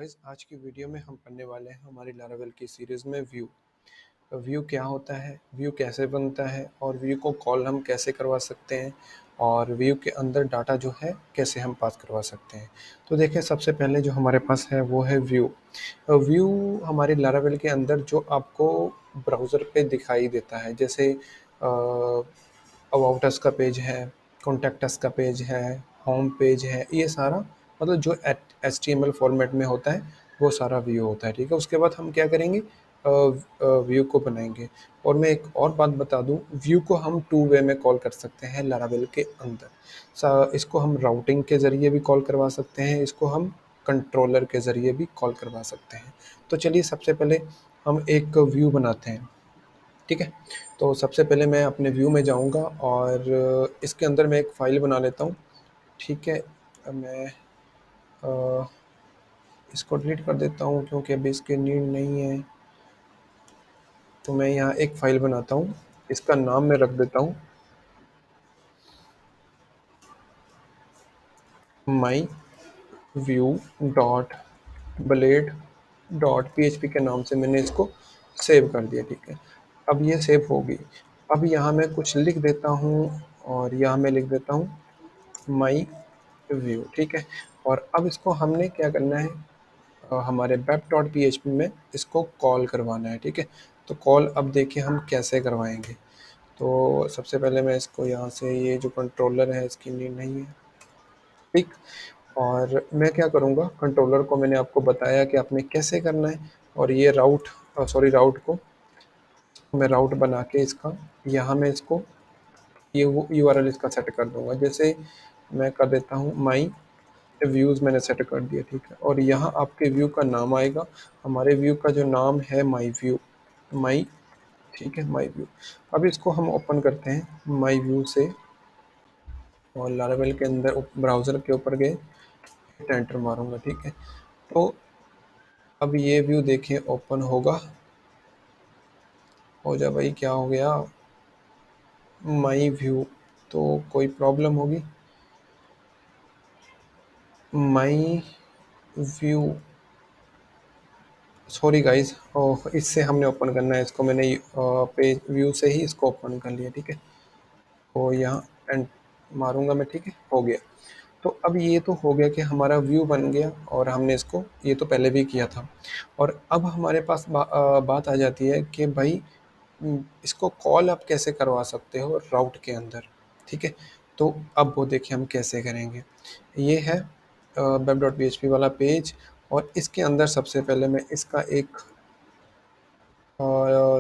Guys आज की video में हम पढ़ने वाले हैं हमारी लारावेल की सीरीज़ में व्यू। व्यू क्या होता है, व्यू कैसे बनता है और व्यू को कॉल हम कैसे करवा सकते हैं और व्यू के अंदर डाटा जो है कैसे हम पास करवा सकते हैं। तो देखिए सबसे पहले जो हमारे पास है वो है व्यू। व्यू हमारी लारावेल के अंदर जो आपको ब्राउज़र पे दिखाई देता है, जैसे अबाउट अस का पेज है, कॉन्टैक्ट अस का पेज है, होम पेज है, ये सारा मतलब जो HTML फॉर्मेट में होता है वो सारा व्यू होता है। ठीक है, उसके बाद हम क्या करेंगे, व्यू को बनाएंगे। और मैं एक और बात बता दूं, व्यू को हम टू वे में कॉल कर सकते हैं लारावेल के अंदर। इसको हम राउटिंग के ज़रिए भी कॉल करवा सकते हैं, इसको हम कंट्रोलर के ज़रिए भी कॉल करवा सकते हैं। तो चलिए सबसे पहले हम एक व्यू बनाते हैं। ठीक है, तो सबसे पहले मैं अपने व्यू में जाऊंगा और इसके अंदर मैं एक फ़ाइल बना लेता हूँ। ठीक है, मैं अ, इसको डिलीट कर देता हूँ क्योंकि अभी इसकी नीड नहीं है। तो मैं यहाँ एक फ़ाइल बनाता हूँ, इसका नाम मैं रख देता हूँ my view dot blade dot PHP के नाम से मैंने इसको सेव कर दिया। ठीक है, अब ये सेव होगी। अब यहाँ मैं कुछ लिख देता हूँ और यहाँ मैं लिख देता हूँ माई व्यू। ठीक है, और अब इसको हमने क्या करना है, हमारे web.php में इसको कॉल करवाना है। ठीक है, तो कॉल अब देखिए हम कैसे करवाएंगे। तो सबसे पहले मैं इसको यहाँ से, ये जो कंट्रोलर है इसकी नीड नहीं है। ठीक, और मैं क्या करूँगा, कंट्रोलर को मैंने आपको बताया कि आपने कैसे करना है। और ये राउट को मैं राउट बना के इसका यहाँ मैं इसको ये URL इसका सेट कर दूंगा। जैसे मैं कर देता हूँ माई व्यूज़, मैंने सेट कर दिया। ठीक है, और यहाँ आपके व्यू का नाम आएगा, हमारे व्यू का जो नाम है माई व्यू, माई, ठीक है, माई व्यू। अब इसको हम ओपन करते हैं माई व्यू से और लारावेल के अंदर ब्राउज़र के ऊपर गए, एंटर मारूंगा। ठीक है, तो अब ये व्यू देखिए ओपन होगा। हो जा भाई, क्या हो गया, माई व्यू, तो कोई प्रॉब्लम होगी। माई व्यू, सॉरी गाइज, इससे हमने ओपन करना है इसको, मैंने पेज व्यू से ही इसको ओपन कर लिया। ठीक है, तो यहाँ एंड मारूंगा मैं। ठीक है, हो गया। तो अब ये तो हो गया कि हमारा व्यू बन गया और हमने इसको, ये तो पहले भी किया था। और अब हमारे पास बात आ जाती है कि भाई इसको कॉल आप कैसे करवा सकते हो राउट के अंदर। ठीक है, तो अब वो देखिए हम कैसे करेंगे। ये है web.php वाला पेज और इसके अंदर सबसे पहले मैं इसका एक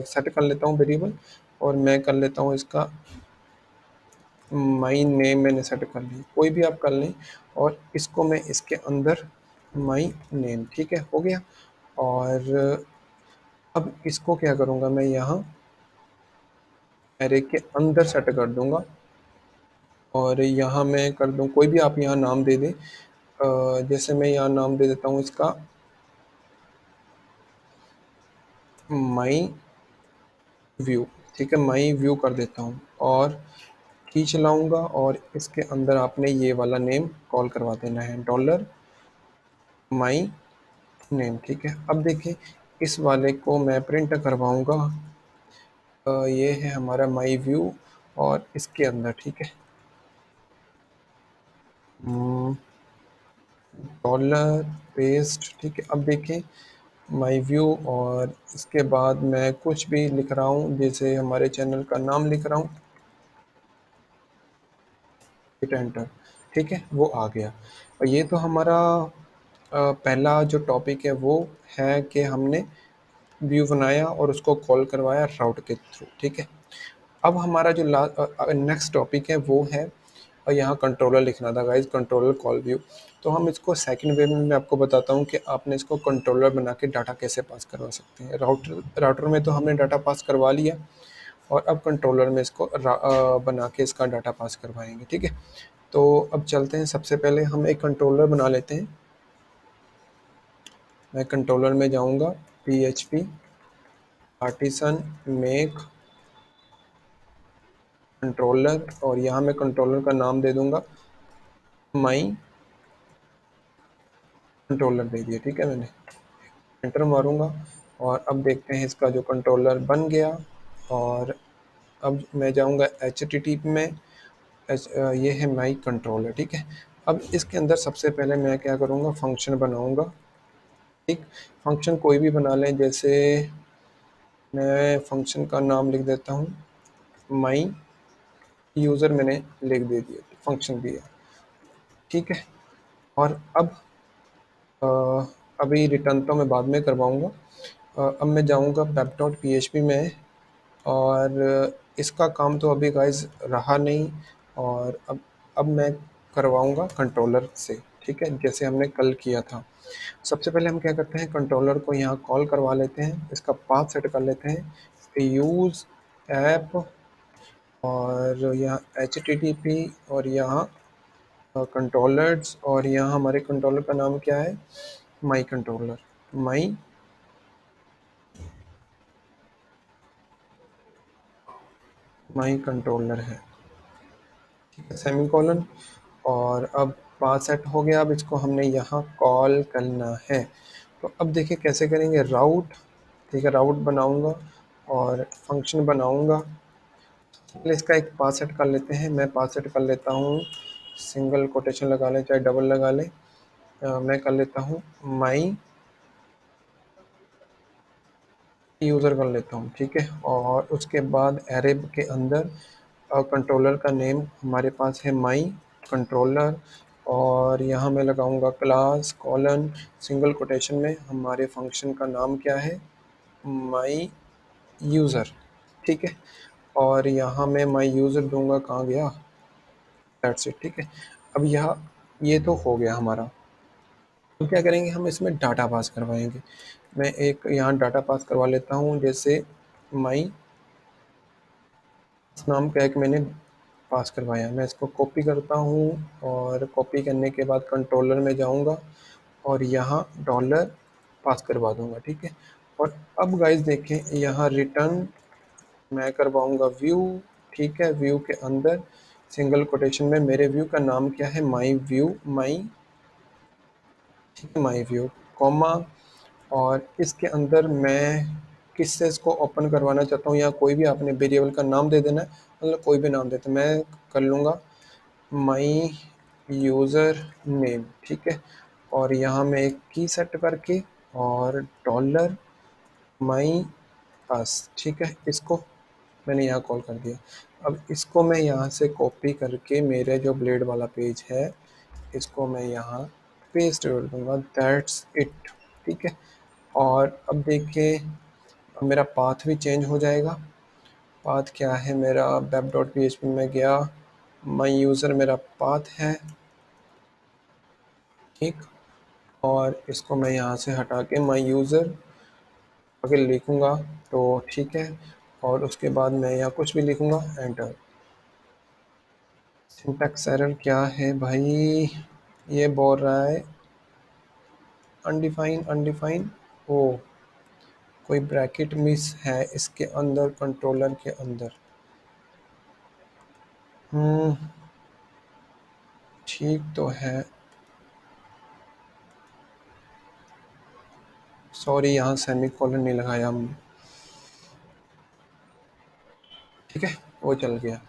सेट कर लेता हूँ वेरिएबल, और मैं कर लेता हूँ इसका माई नेम, मैंने सेट कर ली, कोई भी आप कर लें। और इसको मैं इसके अंदर माई नेम, ठीक है, हो गया। और अब इसको क्या करूँगा, मैं यहाँ एरे के अंदर सेट कर दूंगा और यहाँ मैं कर दूँ, कोई भी आप यहाँ नाम दे दें। जैसे मैं यहाँ नाम दे देता हूँ इसका माई व्यू। ठीक है, माई व्यू कर देता हूँ और खींच लाऊंगा और इसके अंदर आपने ये वाला नेम कॉल करवा देना है, डॉलर माई नेम। ठीक है, अब देखिए इस वाले को मैं प्रिंट करवाऊंगा। ये है हमारा माई व्यू और इसके अंदर, ठीक है, डॉलर पेस्ट। ठीक है, अब देखिए माई व्यू और इसके बाद मैं कुछ भी लिख रहा हूँ, जैसे हमारे चैनल का नाम लिख रहा हूँ, हिट एंटर। ठीक है, वो आ गया। और ये तो हमारा पहला जो टॉपिक है वो है कि हमने व्यू बनाया और उसको कॉल करवाया राउट के थ्रू। ठीक है, अब हमारा जो नेक्स्ट टॉपिक है वो है, और यहाँ कंट्रोलर लिखना था गाइज, कंट्रोलर कॉल व्यू। तो हम इसको सेकंड वे में मैं आपको बताता हूँ कि आपने इसको कंट्रोलर बना के डाटा कैसे पास करवा सकते हैं। राउटर में तो हमने डाटा पास करवा लिया और अब कंट्रोलर में इसको बना के इसका डाटा पास करवाएंगे। ठीक है, तो अब चलते हैं, सबसे पहले हम एक कंट्रोलर बना लेते हैं। मैं कंट्रोलर में जाऊँगा, PHP पार्टीशन मेक कंट्रोलर, और यहाँ मैं कंट्रोलर का नाम दे दूंगा माई कंट्रोलर दे दिया, ठीक है। मैंने एंटर मारूंगा और अब देखते हैं इसका जो कंट्रोलर बन गया। और अब मैं जाऊंगा HTTP में। ये है माई कंट्रोलर, ठीक है। अब इसके अंदर सबसे पहले मैं क्या करूंगा, फंक्शन बनाऊंगा। ठीक, फंक्शन कोई भी बना लें, जैसे मैं फंक्शन का नाम लिख देता हूँ माई यूज़र, मैंने लिख दे दिया, फंक्शन दिया, ठीक है। और अब अ, अभी रिटर्न तो मैं बाद में करवाऊँगा। अब मैं जाऊँगा web.php में, और इसका काम तो अभी गाइस रहा नहीं। और अब मैं करवाऊँगा कंट्रोलर से, ठीक है, जैसे हमने कल किया था। सबसे पहले हम क्या करते हैं, कंट्रोलर को यहाँ कॉल करवा लेते हैं, इसका पाथ सेट कर लेते हैं, यूज़ ऐप, और यहाँ HTTP, और यहाँ कंट्रोलर्स, और यहाँ हमारे कंट्रोलर का नाम क्या है, माई कंट्रोलर, माई माई कंट्रोलर है, ठीक है, सेमी कॉलन। और अब पाथ सेट हो गया, अब इसको हमने यहाँ कॉल करना है। तो अब देखिए कैसे करेंगे, राउट, ठीक है, राउट बनाऊंगा और फंक्शन बनाऊंगा। पहले इसका एक पाथ सेट कर लेते हैं, मैं पाथ सेट कर लेता हूँ, सिंगल कोटेशन लगा लें चाहे डबल लगा लें। मैं कर लेता हूँ माई यूज़र कर लेता हूँ, ठीक है। और उसके बाद एरे के अंदर कंट्रोलर का नेम हमारे पास है माई कंट्रोलर, और यहाँ मैं लगाऊंगा क्लास कॉलन सिंगल कोटेशन में, हमारे फंक्शन का नाम क्या है, माई यूज़र, ठीक है। और यहाँ मैं माई यूज़र दूंगा, कहाँ गया, दैट्स इट, ठीक है। अब यह ये तो हो गया हमारा। तो क्या करेंगे, हम इसमें डाटा पास करवाएंगे। मैं एक यहाँ डाटा पास करवा लेता हूँ, जैसे माई इस नाम का एक मैंने पास करवाया, मैं इसको कॉपी करता हूँ, और कॉपी करने के बाद कंट्रोलर में जाऊँगा और यहाँ डॉलर पास करवा दूँगा, ठीक है। और अब गाइस देखें, यहाँ रिटर्न मैं करवाऊँगा व्यू, ठीक है। व्यू के अंदर सिंगल कोटेशन में मेरे व्यू का नाम क्या है, माई व्यू, माई, ठीक है, माई व्यू, कॉमा, और इसके अंदर मैं किससे इसको ओपन करवाना चाहता हूँ, या कोई भी आपने वेरिएबल का नाम दे देना है, मतलब कोई भी नाम देते, मैं कर लूँगा माई यूज़र नेम, ठीक है। और यहाँ मैं एक की सेट करके और डॉलर माई पास, ठीक है, इसको मैंने यहाँ कॉल कर दिया। अब इसको मैं यहाँ से कॉपी करके मेरे जो ब्लेड वाला पेज है, इसको मैं यहाँ पेस्ट कर दूँगा, दैट्स इट, ठीक है। और अब देखिए, अब मेरा पाथ भी चेंज हो जाएगा। पाथ क्या है मेरा, web.php में गया, माई यूज़र मेरा पाथ है, ठीक। और इसको मैं यहाँ से हटा के माई यूज़र आगे लिखूँगा, तो ठीक है। और उसके बाद मैं यहाँ कुछ भी लिखूँगा, एंटर। सिंटैक्स एरर क्या है भाई, ये बोल रहा है अनडिफाइन, अनडिफाइन, ओ, कोई ब्रैकेट मिस है इसके अंदर, कंट्रोलर के अंदर। हम्म, ठीक तो है, सॉरी, यहाँ सेमी कॉलन नहीं लगाया हम, ठीक है, वो चल गया।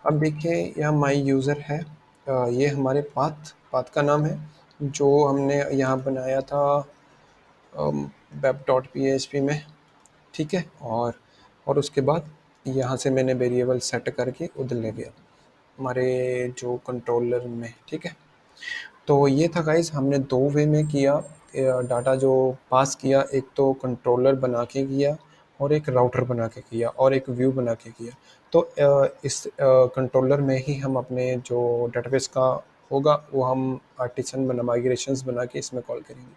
अब देखिए, यहाँ माई यूज़र है, ये हमारे पाथ पाथ का नाम है, जो हमने यहाँ बनाया था web.php में, ठीक है। और उसके बाद यहाँ से मैंने वेरिएबल सेट करके उधर ले गया हमारे जो कंट्रोलर में, ठीक है। तो ये था गाइस, हमने दो वे में किया, डाटा जो पास किया, एक तो कंट्रोलर बना के किया, और एक राउटर बना के किया, और एक व्यू बना के किया। तो इस कंट्रोलर में ही हम अपने जो डेटाबेस का होगा, वो हम आर्टिसन बना माइग्रेशंस बना के इसमें कॉल करेंगे।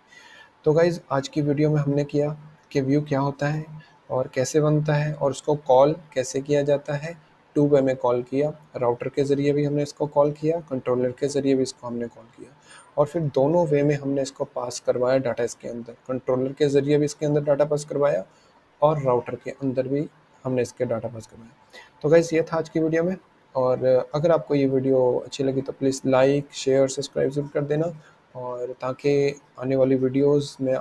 तो गाइज़, आज की वीडियो में हमने किया कि व्यू क्या होता है और कैसे बनता है, और उसको कॉल कैसे किया जाता है। टू वे में कॉल किया, राउटर के ज़रिए भी हमने इसको कॉल किया, कंट्रोलर के ज़रिए भी इसको हमने कॉल किया, और फिर दोनों वे में हमने इसको पास करवाया डाटा इसके अंदर, कंट्रोलर के ज़रिए भी इसके अंदर डाटा पास करवाया, और राउटर के अंदर भी हमने इसके डाटा पास करवाया। तो गाइज़, ये था आज की वीडियो में। और अगर आपको ये वीडियो अच्छी लगी तो प्लीज़ लाइक शेयर सब्सक्राइब ज़रूर कर देना। और ताकि आने वाली वीडियोज़ में